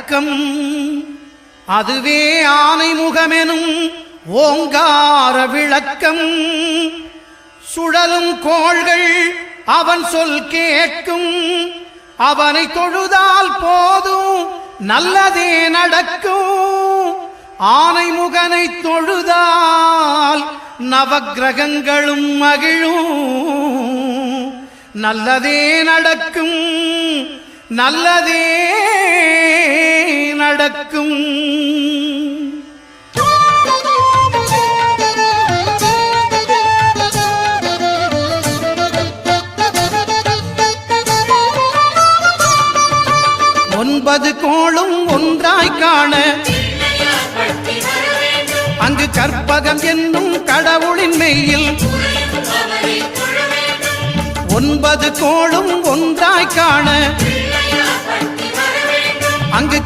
அடக்கம். அதுவே ஆனைமுகமெனும் ஓங்கார விளக்கம். சுழலும் கோள்கள் அவன் சொல் கேட்கும். அவனை தொழுதால் போதும் நல்லதே நடக்கும். ஆனைமுகனை தொழுதால் நவக்கிரகங்களும் மகிழும். நல்லதே நடக்கும், நல்லதே நடக்கும். ஒன்பது கோளும் ஒன்றாய் காண அங்கு கற்பகம் என்னும் கடவுளின் மெய்யில். ஒன்பது கோளும் ஒன்றாய் காண அங்கு